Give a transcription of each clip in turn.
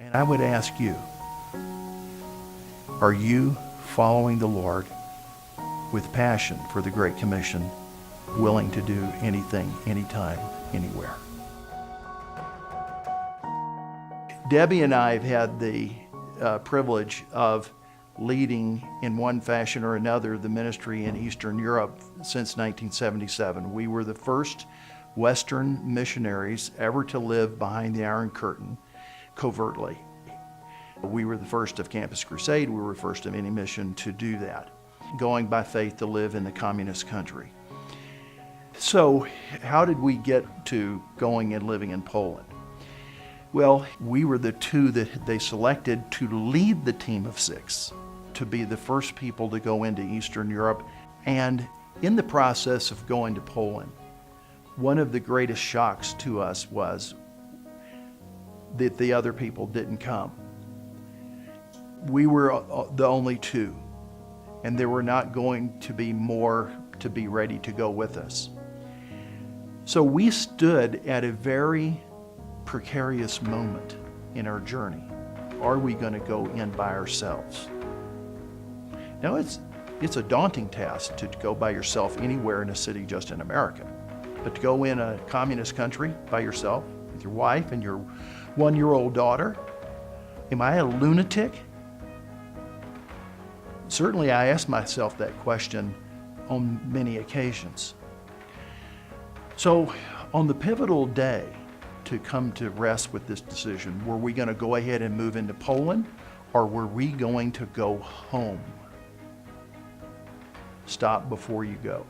And I would ask you, are you following the Lord with passion for the Great Commission, willing to do anything, anytime, anywhere? Debbie and I have had the privilege of leading in one fashion or another the ministry in Eastern Europe since 1977. We were the first Western missionaries ever to live behind the Iron Curtain covertly. We were the first of Campus Crusade. We were the first of any mission to do that, going by faith to live in the communist country. So how did we get to going and living in Poland? Well, we were the two that they selected to lead the team of 6, to be the first people to go into Eastern Europe. And in the process of going to Poland, one of the greatest shocks to us was that the other people didn't come. We were the only 2, and there were not going to be more to be ready to go with us. So we stood at a very precarious moment in our journey. Are we going to go in by ourselves? Now it's a daunting task to go by yourself anywhere in a city just in America. But to go in a communist country by yourself with your wife and your 1-year-old daughter, am I a lunatic? Certainly I asked myself that question on many occasions. So on the pivotal day to come to rest with this decision, were we going to go ahead and move into Poland, or were we going to go home? Stop before you go.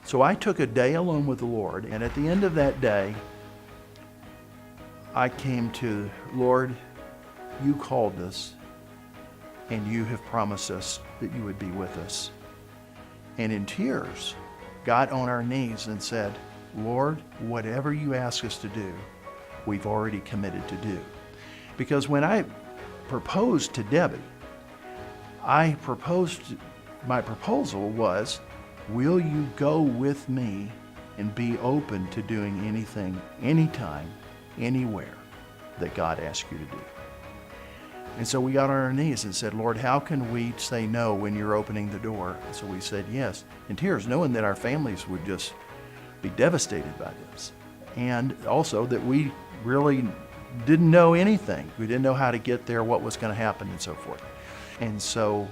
So I took a day alone with the Lord, and at the end of that day, I came to, Lord, you called us, and you have promised us that you would be with us. And in tears, got on our knees and said, Lord, whatever you ask us to do, we've already committed to do. Because when I proposed to Debbie, my proposal was, will you go with me and be open to doing anything, anytime, anywhere that God asks you to do? And so we got on our knees and said, Lord, how can we say no when you're opening the door? And so we said yes, in tears, knowing that our families would just be devastated by this. And also that we really didn't know anything. We didn't know how to get there, what was going to happen, and so forth. And so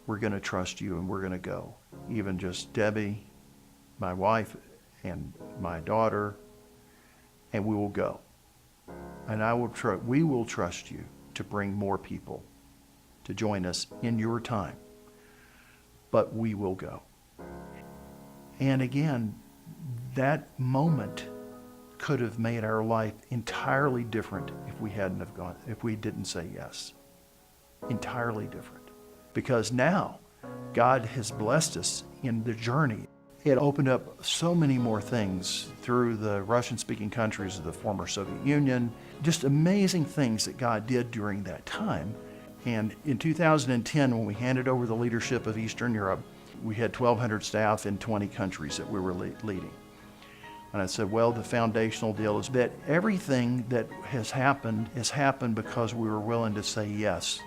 we're going to trust you, and we're going to go. Even just Debbie, my wife, and my daughter, and we will go. And we will trust you to bring more people to join us in your time. But we will go. And again, that moment could have made our life entirely different if we hadn't have gone, if we didn't say yes. Entirely different. Because now God has blessed us in the journey. It opened up so many more things through the Russian-speaking countries of the former Soviet Union. Just amazing things that God did during that time. And in 2010, when we handed over the leadership of Eastern Europe, we had 1,200 staff in 20 countries that we were leading. And I said, well, the foundational deal is that everything that has happened because we were willing to say yes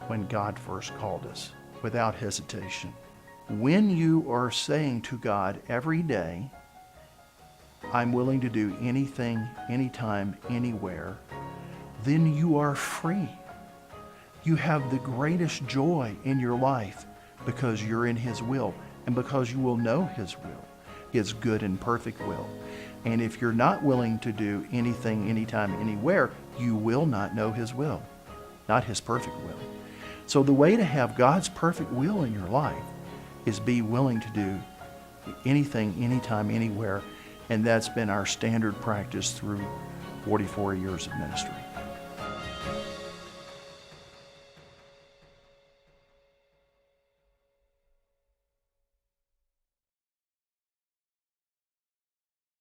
when God first called us, without hesitation. When you are saying to God every day, I'm willing to do anything, anytime, anywhere, then you are free. You have the greatest joy in your life because you're in His will and because you will know His will, His good and perfect will. And if you're not willing to do anything, anytime, anywhere, you will not know His will, not His perfect will. So the way to have God's perfect will in your life is be willing to do anything, anytime, anywhere. And that's been our standard practice through 44 years of ministry.